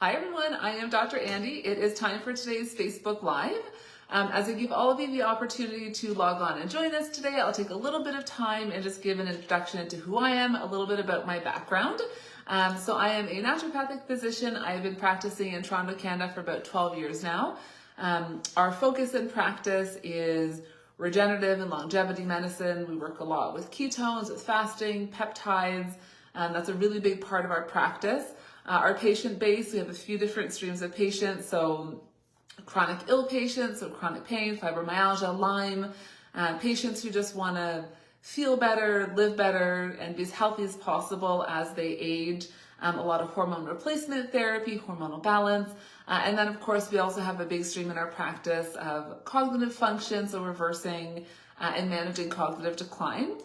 Hi everyone, I am Dr. Andi. It is time for today's Facebook Live. As I give all of you the opportunity to log on and join us today, I'll take a little bit of time and just give an introduction into who I am, a little bit about my background. So I am a naturopathic physician. I've been practicing in Toronto, Canada for about 12 years now. Our focus in practice is regenerative and longevity medicine. We work a lot with ketones, with fasting, peptides. That's a really big part of our practice. Our patient base, we have a few different streams of patients. So chronic ill patients, so chronic pain, fibromyalgia, Lyme, patients who just want to feel better, live better, and be as healthy as possible as they age. A lot of hormone replacement therapy, hormonal balance. And then of course, we also have a big stream in our practice of cognitive function, so reversing and managing cognitive decline.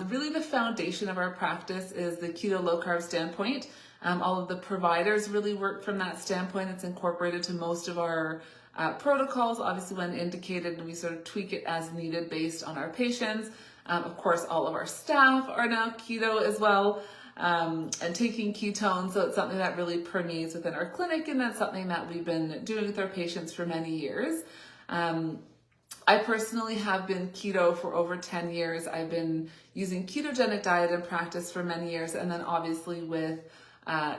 Really the foundation of our practice is the keto low carb standpoint. All of the providers really work from that standpoint. It's incorporated to most of our protocols, obviously when indicated, and we sort of tweak it as needed based on our patients. Of course, all of our staff are now keto as well, and taking ketones. So it's something that really permeates within our clinic, and that's something that we've been doing with our patients for many years. I personally have been keto for over 10 years. I've been using ketogenic diet in practice for many years, and then obviously with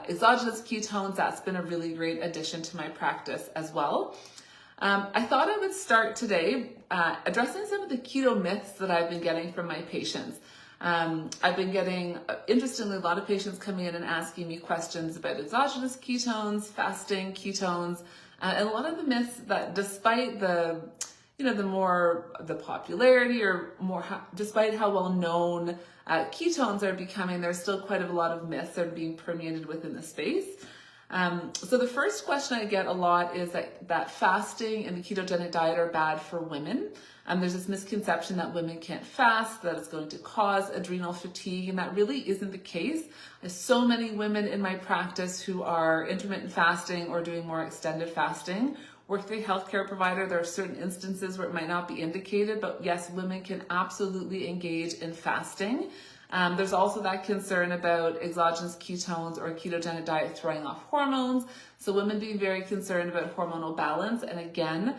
exogenous ketones, that's been a really great addition to my practice as well. I thought I would start today addressing some of the keto myths that I've been getting from my patients. I've been getting, interestingly, a lot of patients coming in and asking me questions about exogenous ketones, fasting ketones, and a lot of the myths that despite the popularity or despite how well known ketones are becoming, there's still quite a lot of myths that are being permeated within the space. So the first question I get a lot is that fasting and the ketogenic diet are bad for women. There's this misconception that women can't fast, that it's going to cause adrenal fatigue, and that really isn't the case. There's so many women in my practice who are intermittent fasting or doing more extended fasting. Work with a healthcare provider, there are certain instances where it might not be indicated, but yes, women can absolutely engage in fasting. There's also that concern about exogenous ketones or a ketogenic diet throwing off hormones. So women being very concerned about hormonal balance. And again,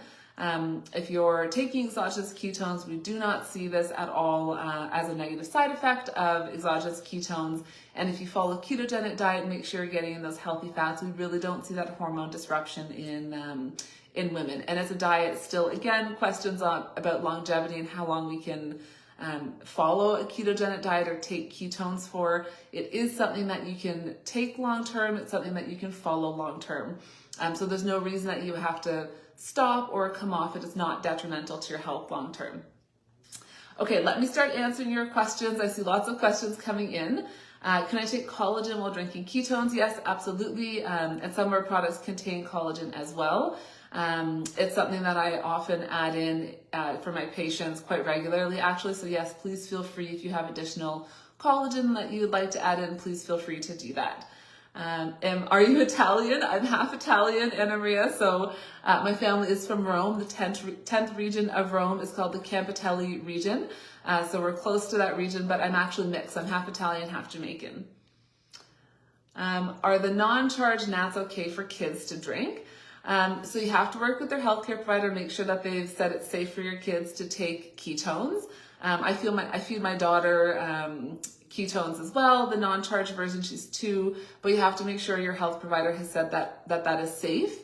if you're taking exogenous ketones, we do not see this at all as a negative side effect of exogenous ketones. And if you follow a ketogenic diet, make sure you're getting in those healthy fats. We really don't see that hormone disruption in women. And as a diet, still, again, questions about longevity and how long we can follow a ketogenic diet or take ketones for. It is something that you can take long-term. It's something that you can follow long-term. So there's no reason that you have to stop or come off. It is not detrimental to your health long-term. Okay, let me start answering your questions. I see lots of questions coming in. Can I take collagen while drinking ketones? Yes, absolutely. And some of our products contain collagen as well. It's something that I often add in for my patients quite regularly, actually. So yes, please feel free if you have additional collagen that you would like to add in, please feel free to do that. Are you Italian? I'm half Italian, Anna Maria. So my family is from Rome. The 10th region of Rome is called the Campitelli region. So we're close to that region, but I'm actually mixed. I'm half Italian, half Jamaican. Are the non-charged nats okay for kids to drink? So you have to work with their healthcare provider, make sure that they've said it's safe for your kids to take ketones. I feed my daughter ketones as well, the non-charged version, she's 2, but you have to make sure your health provider has said that is safe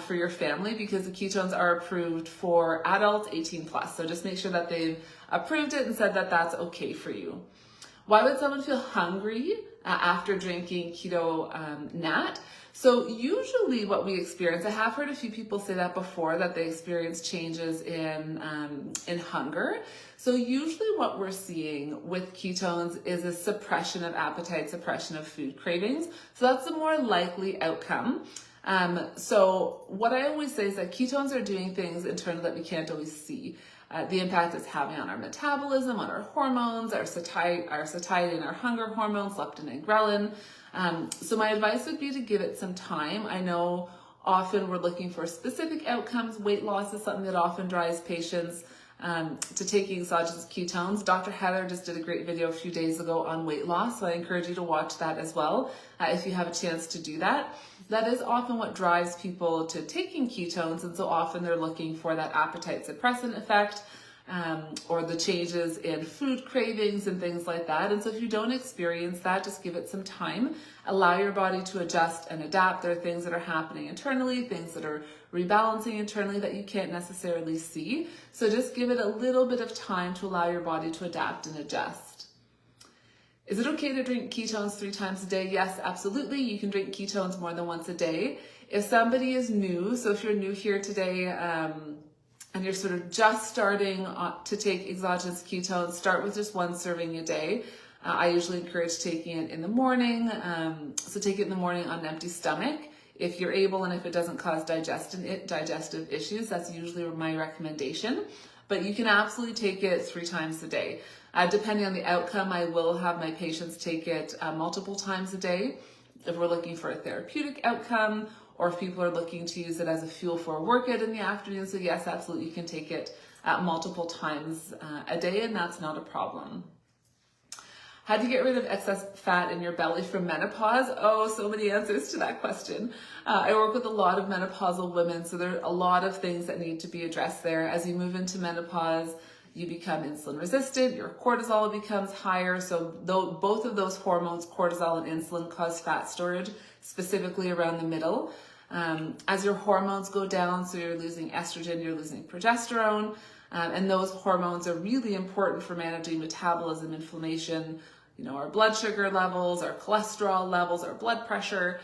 for your family, because the ketones are approved for adults 18 plus. So just make sure that they've approved it and said that that's okay for you. Why would someone feel hungry after drinking keto nat? So usually what we experience, I have heard a few people say that before, that they experience changes in hunger. So usually what we're seeing with ketones is a suppression of appetite, suppression of food cravings. So that's the more likely outcome. So what I always say is that ketones are doing things internally that we can't always see. The impact it's having on our metabolism, on our hormones, our satiety and our hunger hormones, leptin and ghrelin. So my advice would be to give it some time. I know often we're looking for specific outcomes. Weight loss is something that often drives patients to taking exogenous ketones. Dr. Heather just did a great video a few days ago on weight loss, so I encourage you to watch that as well if you have a chance to do that. That is often what drives people to taking ketones, and so often they're looking for that appetite suppressant effect, or the changes in food cravings and things like that. And so if you don't experience that, just give it some time. Allow your body to adjust and adapt. There are things that are happening internally, things that are rebalancing internally that you can't necessarily see. So just give it a little bit of time to allow your body to adapt and adjust. Is it okay to drink ketones 3 times a day? Yes, absolutely. You can drink ketones more than once a day. If somebody is new, so if you're new here today, and you're sort of just starting to take exogenous ketones, start with just 1 serving a day. I usually encourage taking it in the morning. So take it in the morning on an empty stomach if you're able, and if it doesn't cause digestive issues, that's usually my recommendation. But you can absolutely take it 3 times a day. Depending on the outcome, I will have my patients take it multiple times a day if we're looking for a therapeutic outcome, or if people are looking to use it as a fuel for a workout in the afternoon. So yes, absolutely, you can take it multiple times a day, and that's not a problem. How do you get rid of excess fat in your belly from menopause? Oh, so many answers to that question. I work with a lot of menopausal women, so there are a lot of things that need to be addressed there. As you move into menopause, you become insulin resistant, your cortisol becomes higher. So both of those hormones, cortisol and insulin, cause fat storage, specifically around the middle. As your hormones go down, so you're losing estrogen, you're losing progesterone, and those hormones are really important for managing metabolism, inflammation, our blood sugar levels, our cholesterol levels, our blood pressure.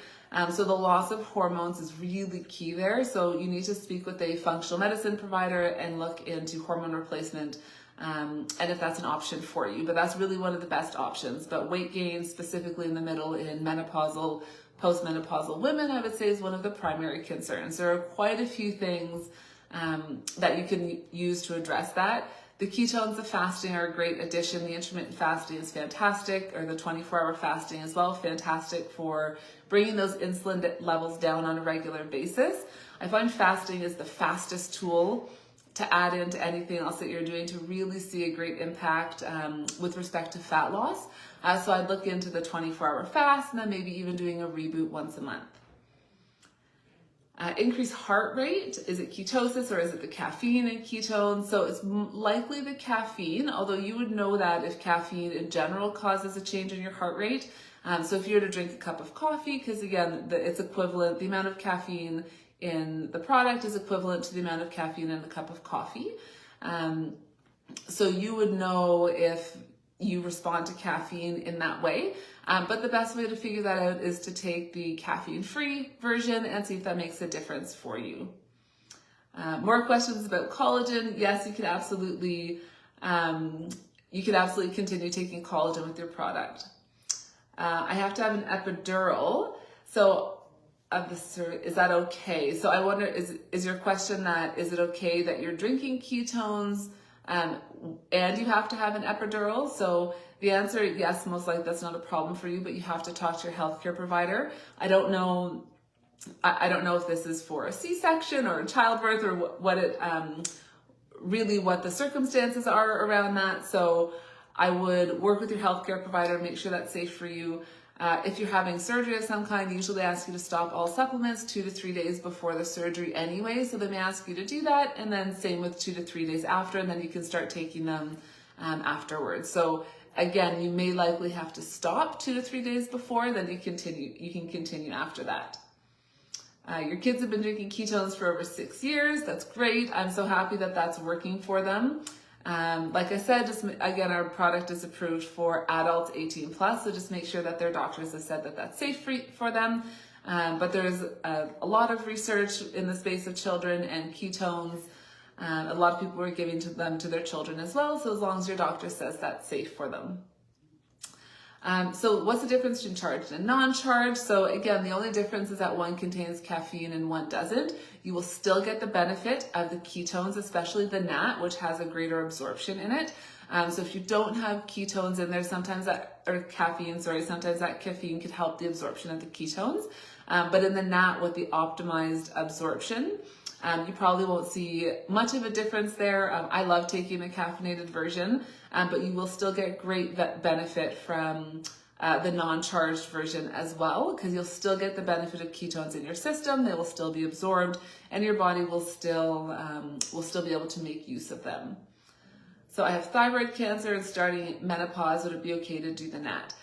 So the loss of hormones is really key there. So you need to speak with a functional medicine provider and look into hormone replacement, and if that's an option for you. But that's really one of the best options. But weight gain, specifically in the middle in menopausal, postmenopausal women, I would say is one of the primary concerns. There are quite a few things that you can use to address that. The ketones of fasting are a great addition. The intermittent fasting is fantastic, or the 24-hour fasting as well, fantastic for bringing those insulin levels down on a regular basis. I find fasting is the fastest tool to add into anything else that you're doing to really see a great impact with respect to fat loss. So I'd look into the 24-hour fast, and then maybe even doing a reboot once a month. Increased heart rate, is it ketosis or is it the caffeine in ketones? So it's likely the caffeine, although you would know that if caffeine in general causes a change in your heart rate. So if you were to drink a cup of coffee, because again, it's equivalent, the amount of caffeine in the product is equivalent to the amount of caffeine in a cup of coffee. So you would know if you respond to caffeine in that way. But the best way to figure that out is to take the caffeine-free version and see if that makes a difference for you. More questions about collagen. Yes, you can absolutely continue taking collagen with your product. I have to have an epidural. So is that okay? So I wonder, is your question that, is it okay that you're drinking ketones and you have to have an epidural? So the answer, yes, most likely that's not a problem for you, but you have to talk to your healthcare provider. I don't know if this is for a C-section or a childbirth, or what the circumstances are around that. So I would work with your healthcare provider, make sure that's safe for you. If you're having surgery of some kind, usually they ask you to stop all supplements 2 to 3 days before the surgery anyway. So they may ask you to do that, and then same with 2 to 3 days after, and then you can start taking them afterwards. So again, you may likely have to stop 2 to 3 days before, then you can continue after that. Your kids have been drinking ketones for over 6 years. That's great. I'm so happy that that's working for them. Like I said, again, our product is approved for adults 18 plus, so just make sure that their doctors have said that that's safe for them. But there's a lot of research in the space of children and ketones. A lot of people are giving them to their children as well, so as long as your doctor says that's safe for them. So what's the difference between charged and non-charged? So again, the only difference is that one contains caffeine and one doesn't. You will still get the benefit of the ketones, especially the NAT, which has a greater absorption in it. So if you don't have ketones in there, sometimes that caffeine could help the absorption of the ketones. But in the NAT with the optimized absorption, You probably won't see much of a difference there. I love taking the caffeinated version, but you will still get great benefit from the non-charged version as well, because you'll still get the benefit of ketones in your system. They will still be absorbed, and your body will still be able to make use of them. So I have thyroid cancer and starting menopause. Would it be okay to do the NAT?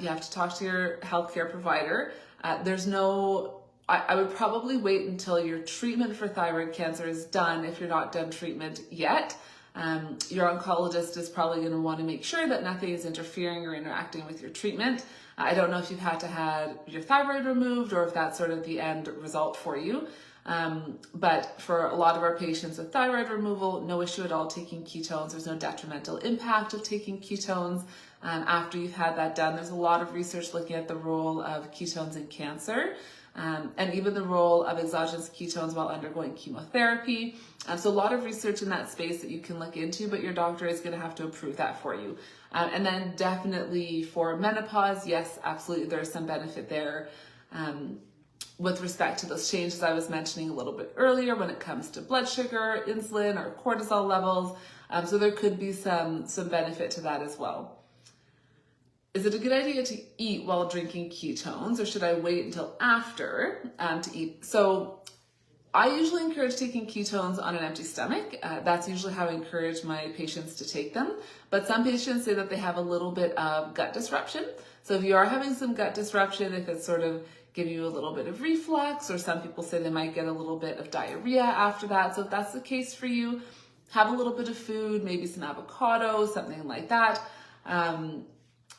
You have to talk to your healthcare provider. I would probably wait until your treatment for thyroid cancer is done if you're not done treatment yet. Your oncologist is probably going to want to make sure that nothing is interfering or interacting with your treatment. I don't know if you've had to have your thyroid removed or if that's sort of the end result for you. But for a lot of our patients with thyroid removal, no issue at all taking ketones. There's no detrimental impact of taking ketones after you've had that done. There's a lot of research looking at the role of ketones in cancer. And even the role of exogenous ketones while undergoing chemotherapy. So a lot of research in that space that you can look into, but your doctor is going to have to approve that for you. And then definitely for menopause, yes, absolutely, there's some benefit there with respect to those changes I was mentioning a little bit earlier when it comes to blood sugar, insulin, or cortisol levels. So there could be some benefit to that as well. Is it a good idea to eat while drinking ketones, or should I wait until after to eat? So I usually encourage taking ketones on an empty stomach. That's usually how I encourage my patients to take them. But some patients say that they have a little bit of gut disruption. So if you are having some gut disruption, if it's sort of giving you a little bit of reflux, or some people say they might get a little bit of diarrhea after that. So if that's the case for you, have a little bit of food, maybe some avocado, something like that.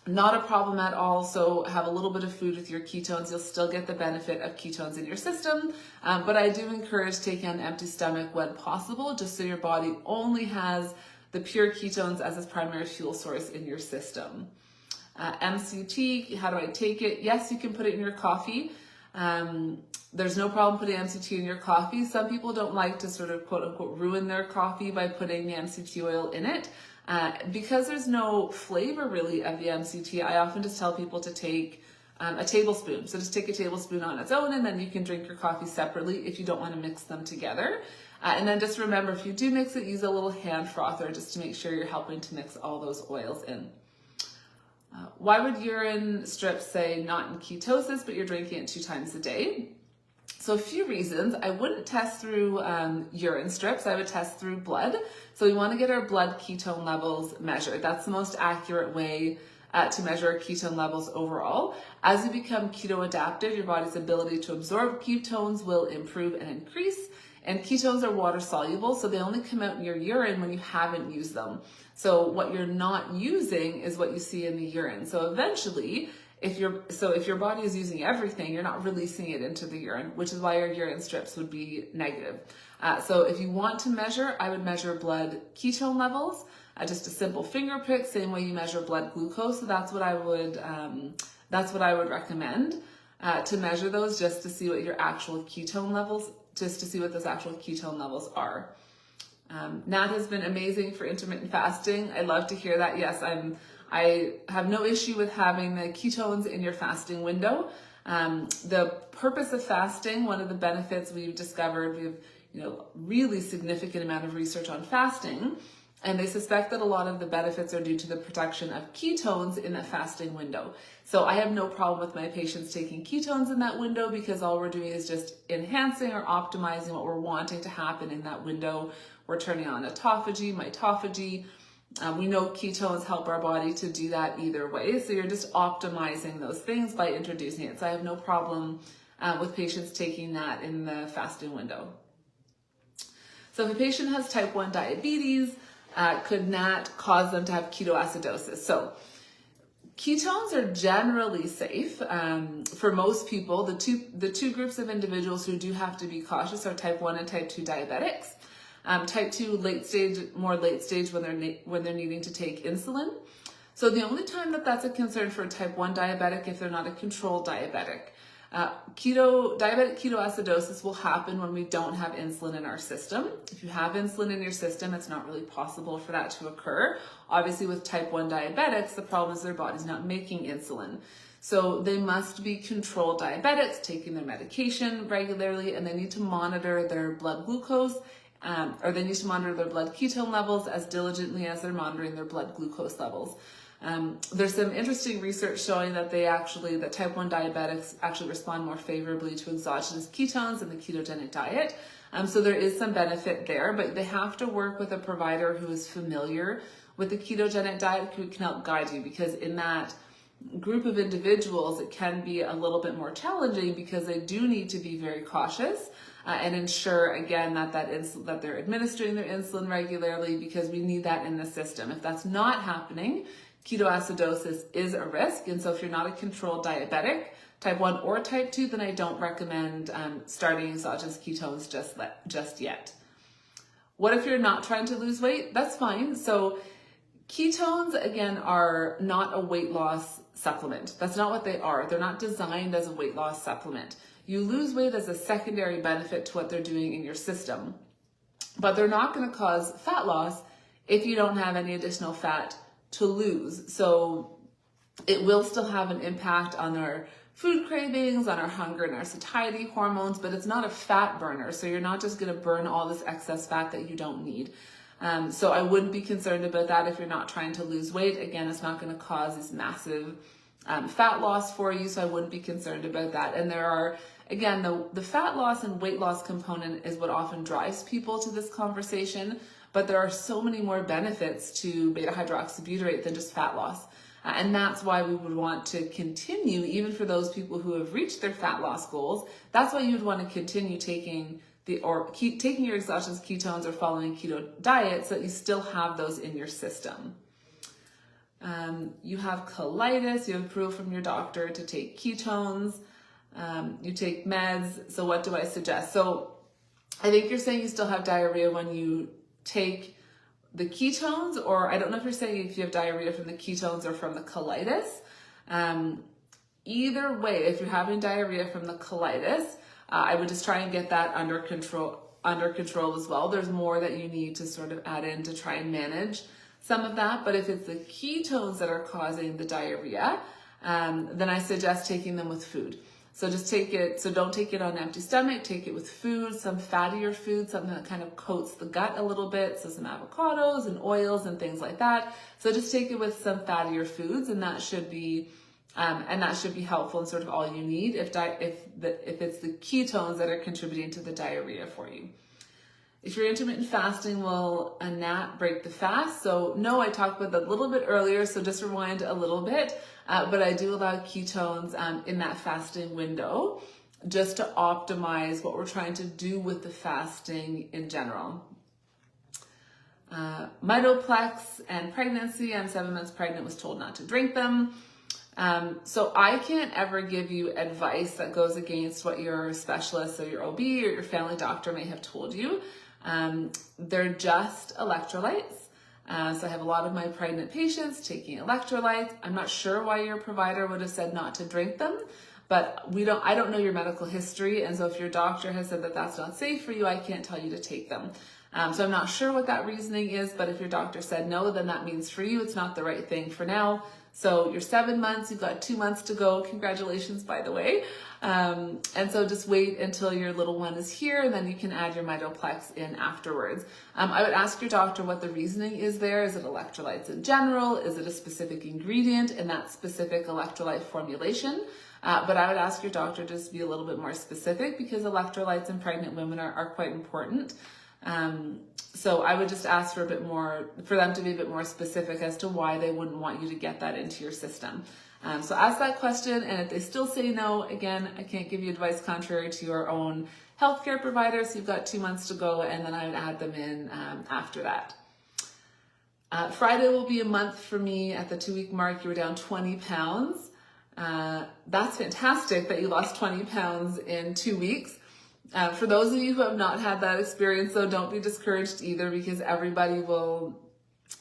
Not a problem at all. So have a little bit of food with your ketones. You'll still get the benefit of ketones in your system. But I do encourage taking on an empty stomach when possible, just so your body only has the pure ketones as its primary fuel source in your system. MCT, how do I take it? Yes, you can put it in your coffee. There's no problem putting MCT in your coffee. Some people don't like to sort of quote unquote ruin their coffee by putting the MCT oil in it. Because there's no flavor really of the MCT, I often just tell people to take a tablespoon. So just take a tablespoon on its own, and then you can drink your coffee separately if you don't want to mix them together. And then just remember, if you do mix it, use a little hand frother just to make sure you're helping to mix all those oils in. Why would urine strips say not in ketosis, but you're drinking it 2 times a day? So a few reasons. I wouldn't test through urine strips. I would test through blood. So we want to get our blood ketone levels measured. That's the most accurate way to measure our ketone levels overall. As you become keto adapted, your body's ability to absorb ketones will improve and increase. And ketones are water soluble, so they only come out in your urine when you haven't used them. So what you're not using is what you see in the urine. So eventually, if your body is using everything, you're not releasing it into the urine, which is why your urine strips would be negative. So if you want to measure, I would measure blood ketone levels, just a simple finger prick, same way you measure blood glucose. So that's what I would recommend to measure those, just to see what your actual ketone levels, just to see what those actual ketone levels are. Nat has been amazing for intermittent fasting. I love to hear that. Yes, I have no issue with having the ketones in your fasting window. The purpose of fasting, one of the benefits we've discovered, we have really significant amount of research on fasting, and they suspect that a lot of the benefits are due to the production of ketones in the fasting window. So I have no problem with my patients taking ketones in that window, because all we're doing is just enhancing or optimizing what we're wanting to happen in that window. We're turning on autophagy, mitophagy. We know ketones help our body to do that either way. So you're just optimizing those things by introducing it. So I have no problem with patients taking that in the fasting window. So if a patient has type 1 diabetes, could NAT cause them to have ketoacidosis? So ketones are generally safe for most people. The two groups of individuals who do have to be cautious are type 1 and type 2 diabetics. Type 2 more late stage when they're needing to take insulin. So the only time that that's a concern for a type 1 diabetic, if they're not a controlled diabetic. Diabetic ketoacidosis will happen when we don't have insulin in our system. If you have insulin in your system, it's not really possible for that to occur. Obviously with type 1 diabetics, the problem is their body's not making insulin. So they must be controlled diabetics, taking their medication regularly, and they need to monitor their blood glucose, or they need to monitor their blood ketone levels as diligently as they're monitoring their blood glucose levels. There's some interesting research showing that that type 1 diabetics actually respond more favorably to exogenous ketones in the ketogenic diet. So there is some benefit there, but they have to work with a provider who is familiar with the ketogenic diet, who can help guide you, because in that group of individuals, it can be a little bit more challenging because they do need to be very cautious and ensure, again, that they're administering their insulin regularly, because we need that in the system. If that's not happening, ketoacidosis is a risk. And so if you're not a controlled diabetic, type 1 or type 2, then I don't recommend starting exogenous ketones just yet. What if you're not trying to lose weight? That's fine. So ketones, again, are not a weight loss supplement. That's not what they are. They're not designed as a weight loss supplement. You lose weight as a secondary benefit to what they're doing in your system, but they're not going to cause fat loss if you don't have any additional fat to lose. So it will still have an impact on our food cravings, on our hunger and our satiety hormones, but it's not a fat burner. So you're not just going to burn all this excess fat that you don't need. So I wouldn't be concerned about that if you're not trying to lose weight. Again, it's not going to cause this massive fat loss for you, so I wouldn't be concerned about that. And there are, again, the fat loss and weight loss component is what often drives people to this conversation, but there are so many more benefits to beta-hydroxybutyrate than just fat loss. And that's why we would want to continue, even for those people who have reached their fat loss goals, that's why you would want to continue taking keep taking your exogenous ketones or following a keto diet so that you still have those in your system. You have colitis, you have approval from your doctor to take ketones, you take meds. So what do I suggest? So I think you're saying you still have diarrhea when you take the ketones, or I don't know if you're saying if you have diarrhea from the ketones or from the colitis. Either way, if you're having diarrhea from the colitis, I would just try and get that under control as well. There's more that you need to sort of add in to try and manage some of that. But if it's the ketones that are causing the diarrhea, then I suggest taking them with food. So just take it, so don't take it on an empty stomach, take it with food, some fattier food, something that kind of coats the gut a little bit. So some avocados and oils and things like that. So just take it with some fattier foods, and that should be helpful and sort of all you need if it's the ketones that are contributing to the diarrhea for you. If you're intermittent fasting, will a nap break the fast? So no, I talked about that a little bit earlier, so just rewind a little bit. But I do allow ketones in that fasting window just to optimize what we're trying to do with the fasting in general. Mitoplex and pregnancy. I'm 7 months pregnant, was told not to drink them. So I can't ever give you advice that goes against what your specialist or your OB or your family doctor may have told you. They're just electrolytes. So I have a lot of my pregnant patients taking electrolytes. I'm not sure why your provider would have said not to drink them, but I don't know your medical history. And so if your doctor has said that that's not safe for you, I can't tell you to take them. So I'm not sure what that reasoning is, but if your doctor said no, then that means for you, it's not the right thing for now. So you're 7 months, you've got 2 months to go. Congratulations, by the way. And so just wait until your little one is here, and then you can add your Mitoplex in afterwards. I would ask your doctor what the reasoning is there. Is it electrolytes in general? Is it a specific ingredient in that specific electrolyte formulation? But I would ask your doctor just to be a little bit more specific, because electrolytes in pregnant women are quite important. So I would just ask for them to be a bit more specific as to why they wouldn't want you to get that into your system. So ask that question, and if they still say no, again, I can't give you advice contrary to your own healthcare provider, so you've got 2 months to go, and then I would add them in after that. Friday will be a month for me. At the 2-week mark, you were down 20 pounds. That's fantastic that you lost 20 pounds in 2 weeks. For those of you who have not had that experience, though, don't be discouraged either, because everybody will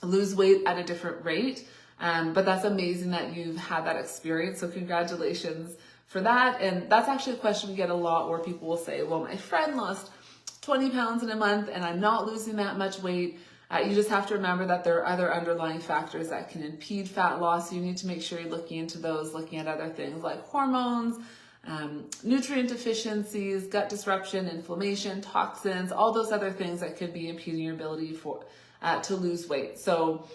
lose weight at a different rate. But that's amazing that you've had that experience. So congratulations for that. And that's actually a question we get a lot, where people will say, well, my friend lost 20 pounds in a month and I'm not losing that much weight. You just have to remember that there are other underlying factors that can impede fat loss. So you need to make sure you're looking into those, looking at other things like hormones, nutrient deficiencies, gut disruption, inflammation, toxins, all those other things that could be impeding your ability to lose weight. So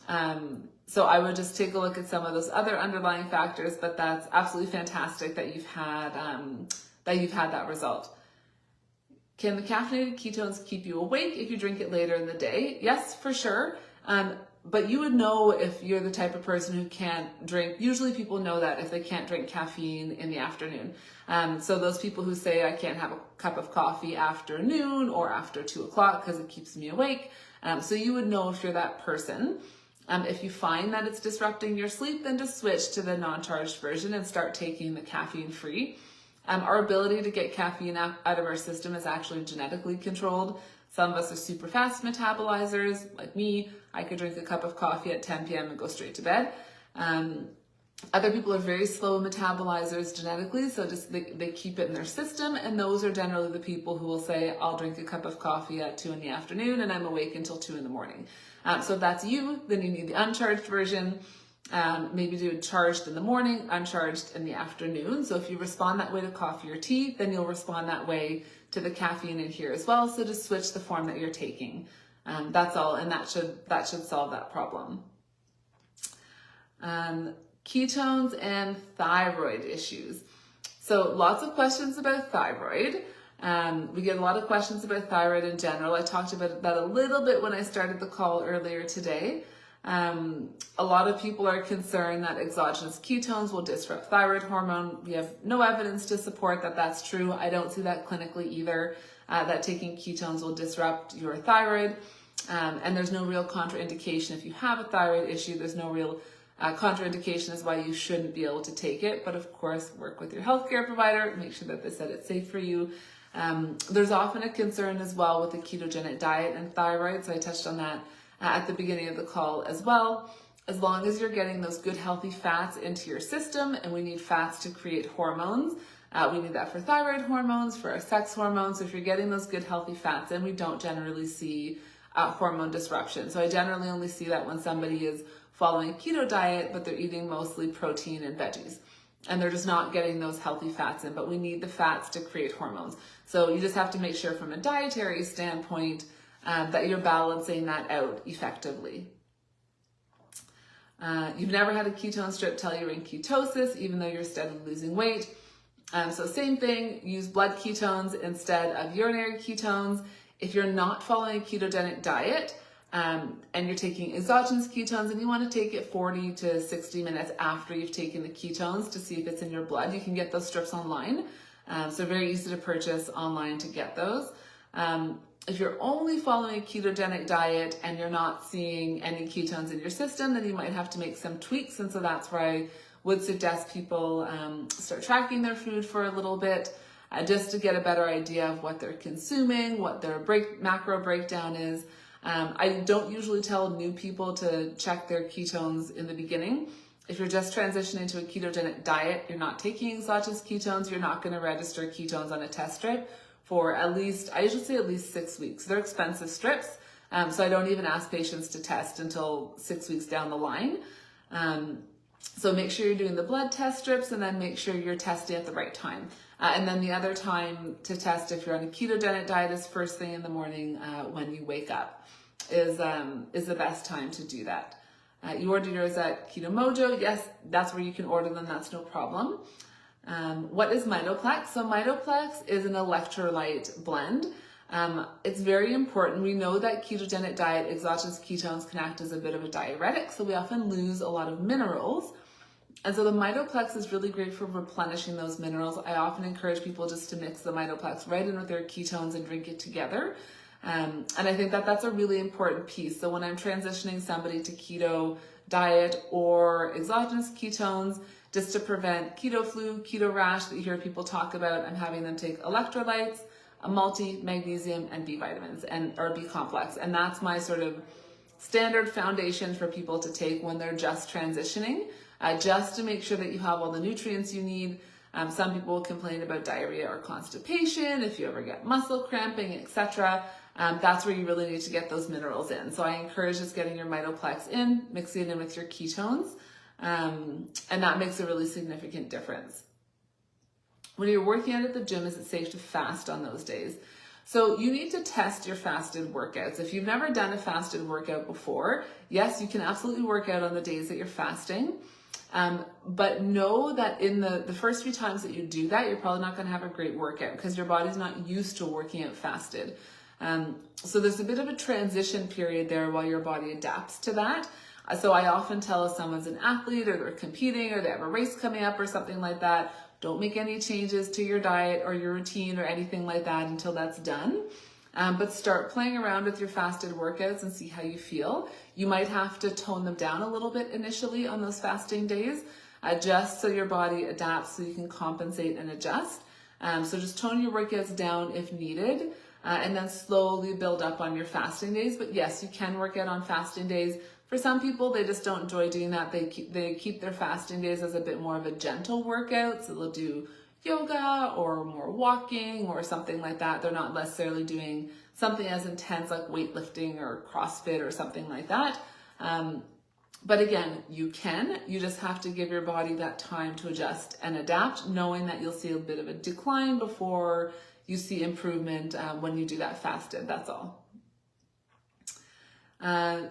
I would just take a look at some of those other underlying factors, but that's absolutely fantastic that you've had that result. Can the caffeinated ketones keep you awake if you drink it later in the day? Yes, for sure. But you would know if you're the type of person who can't drink. Usually people know that if they can't drink caffeine in the afternoon. So those people who say I can't have a cup of coffee after noon or after 2 o'clock because it keeps me awake. So you would know if you're that person. If you find that it's disrupting your sleep, then just switch to the non-charged version and start taking the caffeine-free. Our ability to get caffeine out of our system is actually genetically controlled. Some of us are super fast metabolizers, like me. I could drink a cup of coffee at 10 p.m. and go straight to bed. Other people are very slow metabolizers genetically, so just they keep it in their system, and those are generally the people who will say, I'll drink a cup of coffee at 2 in the afternoon and I'm awake until 2 in the morning. So if that's you, then you need the uncharged version. Maybe do it charged in the morning, uncharged in the afternoon. So if you respond that way to coffee or tea, then you'll respond that way to the caffeine in here as well. So just switch the form that you're taking. That's all, and that should solve that problem. Ketones and thyroid issues. So lots of questions about thyroid. We get a lot of questions about thyroid in general. I talked about that a little bit when I started the call earlier today. A lot of people are concerned that exogenous ketones will disrupt thyroid hormone. We have no evidence to support that that's true. I don't see that clinically either, that taking ketones will disrupt your thyroid. And there's no real contraindication. If you have a thyroid issue, there's no real contraindication as why you shouldn't be able to take it. But of course, work with your healthcare provider, make sure that they said it's safe for you. There's often a concern as well with the ketogenic diet and thyroid. So I touched on that at the beginning of the call as well. As long as you're getting those good healthy fats into your system, and we need fats to create hormones. We need that for thyroid hormones, for our sex hormones. So if you're getting those good healthy fats in, we don't generally see hormone disruption. So I generally only see that when somebody is following a keto diet, but they're eating mostly protein and veggies. And they're just not getting those healthy fats in, but we need the fats to create hormones. So you just have to make sure from a dietary standpoint that you're balancing that out effectively. You've never had a ketone strip tell you're in ketosis, even though you're steadily losing weight. So same thing, use blood ketones instead of urinary ketones. If you're not following a ketogenic diet and you're taking exogenous ketones and you want to take it 40 to 60 minutes after you've taken the ketones to see if it's in your blood, you can get those strips online. So very easy to purchase online to get those. If you're only following a ketogenic diet and you're not seeing any ketones in your system, then you might have to make some tweaks. And so that's where I would suggest people start tracking their food for a little bit, just to get a better idea of what they're consuming, what their macro breakdown is. I don't usually tell new people to check their ketones in the beginning. If you're just transitioning to a ketogenic diet, you're not taking exogenous ketones, you're not going to register ketones on a test strip for at least, I usually say at least 6 weeks. They're expensive strips, so I don't even ask patients to test until 6 weeks down the line. So make sure you're doing the blood test strips, and then make sure you're testing at the right time. And then the other time to test if you're on a ketogenic diet is first thing in the morning when you wake up is the best time to do that. You order yours at Keto Mojo. Yes, that's where you can order them. That's no problem. What is Mitoplex? So Mitoplex is an electrolyte blend. It's very important. We know that ketogenic diet, exogenous ketones can act as a bit of a diuretic, so we often lose a lot of minerals. And so the Mitoplex is really great for replenishing those minerals. I often encourage people just to mix the Mitoplex right in with their ketones and drink it together. And I think that that's a really important piece. So when I'm transitioning somebody to keto diet or exogenous ketones, just to prevent keto flu, keto rash that you hear people talk about, I'm having them take electrolytes, a multi, magnesium, and B vitamins or B complex. And that's my sort of standard foundation for people to take when they're just transitioning, just to make sure that you have all the nutrients you need. Some people complain about diarrhea or constipation, if you ever get muscle cramping, etc. That's where you really need to get those minerals in. So I encourage just getting your Mitoplex in, mixing it in with your ketones, and that makes a really significant difference. When you're working out at the gym, is it safe to fast on those days? So you need to test your fasted workouts. If you've never done a fasted workout before, yes, you can absolutely work out on the days that you're fasting. But know that in the first few times that you do that, you're probably not going to have a great workout because your body's not used to working out fasted. So there's a bit of a transition period there while your body adapts to that. So I often tell if someone's an athlete or they're competing or they have a race coming up or something like that, don't make any changes to your diet or your routine or anything like that until that's done. But start playing around with your fasted workouts and see how you feel. You might have to tone them down a little bit initially on those fasting days, just so your body adapts so you can compensate and adjust. So just tone your workouts down if needed, and then slowly build up on your fasting days. But yes, you can work out on fasting days. For some people, they just don't enjoy doing that. They keep their fasting days as a bit more of a gentle workout. So they'll do yoga or more walking or something like that. They're not necessarily doing something as intense like weightlifting or CrossFit or something like that. But again, you just have to give your body that time to adjust and adapt, knowing that you'll see a bit of a decline before you see improvement when you do that fasted. That's all.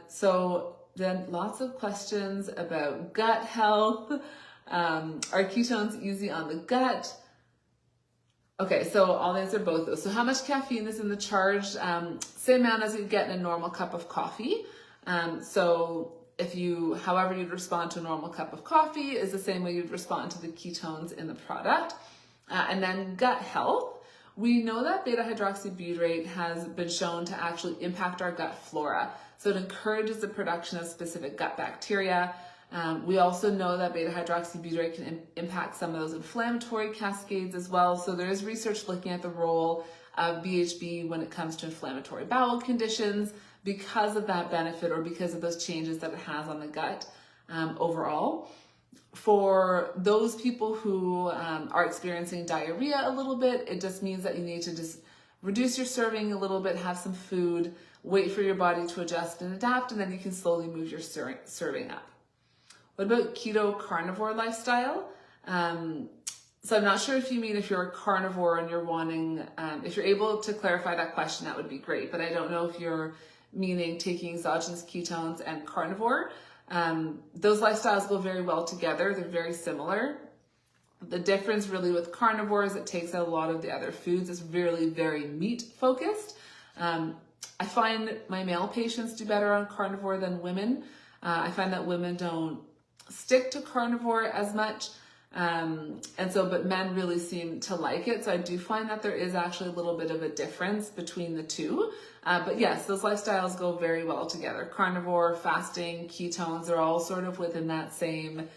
So then lots of questions about gut health. Are ketones easy on the gut? Okay, so I'll answer both those. So how much caffeine is in the charged? Same amount as you get in a normal cup of coffee. So however you'd respond to a normal cup of coffee is the same way you'd respond to the ketones in the product. And then gut health. We know that beta-hydroxybutyrate has been shown to actually impact our gut flora. So it encourages the production of specific gut bacteria. We also know that beta-hydroxybutyrate can impact some of those inflammatory cascades as well. So there is research looking at the role of BHB when it comes to inflammatory bowel conditions because of that benefit or because of those changes that it has on the gut overall. For those people who are experiencing diarrhea a little bit, it just means that you need to just reduce your serving a little bit, have some food, wait for your body to adjust and adapt, and then you can slowly move your serving up. What about keto carnivore lifestyle? So I'm not sure if you mean if you're a carnivore and you're wanting, if you're able to clarify that question, that would be great. But I don't know if you're meaning taking exogenous ketones and carnivore. Those lifestyles go very well together. They're very similar. The difference really with carnivore is it takes out a lot of the other foods. It's really very meat focused. I find my male patients do better on carnivore than women. I find that women don't stick to carnivore as much. But men really seem to like it. So I do find that there is actually a little bit of a difference between the two. But yes, those lifestyles go very well together. Carnivore, fasting, ketones are all sort of within that same,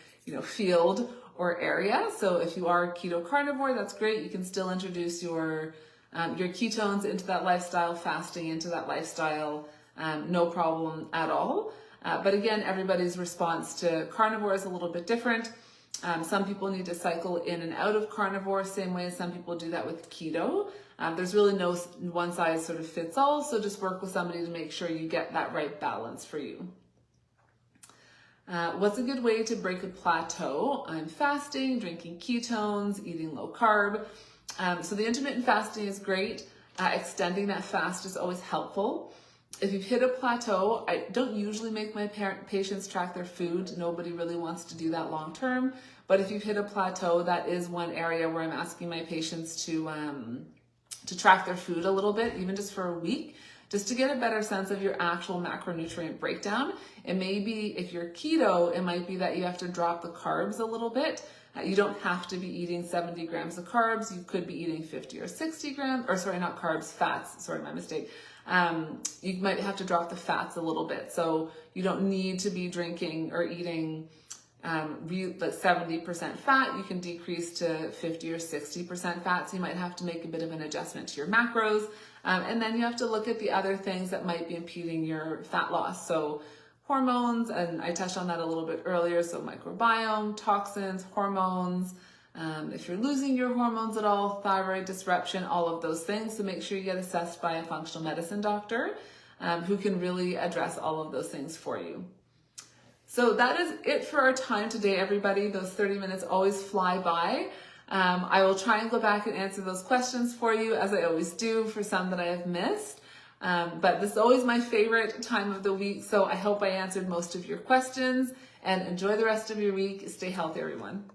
field or area. So if you are keto carnivore, that's great. You can still introduce your ketones into that lifestyle, fasting into that lifestyle, no problem at all. But again, everybody's response to carnivore is a little bit different. Some people need to cycle in and out of carnivore, same way as some people do that with keto. There's really no one size sort of fits all, so just work with somebody to make sure you get that right balance for you. What's a good way to break a plateau? I'm fasting, drinking ketones, eating low carb. So the intermittent fasting is great. Extending that fast is always helpful. If you've hit a plateau, I don't usually make my patients track their food. Nobody really wants to do that long term. But if you've hit a plateau, that is one area where I'm asking my patients to track their food a little bit, even just for a week, just to get a better sense of your actual macronutrient breakdown. It may be, if you're keto, it might be that you have to drop the carbs a little bit. You don't have to be eating 70 grams of carbs. You could be eating 50 or 60 grams, or sorry, not carbs, fats. Sorry, my mistake. You might have to drop the fats a little bit. So you don't need to be drinking or eating like 70% fat. You can decrease to 50 or 60% fat. So you might have to make a bit of an adjustment to your macros. And then you have to look at the other things that might be impeding your fat loss. So hormones, and I touched on that a little bit earlier. So microbiome, toxins, hormones, if you're losing your hormones at all, thyroid disruption, all of those things. So make sure you get assessed by a functional medicine doctor who can really address all of those things for you. So that is it for our time today, everybody. Those 30 minutes always fly by. I will try and go back and answer those questions for you, as I always do for some that I have missed. But this is always my favorite time of the week, so I hope I answered most of your questions, and enjoy the rest of your week. Stay healthy, everyone.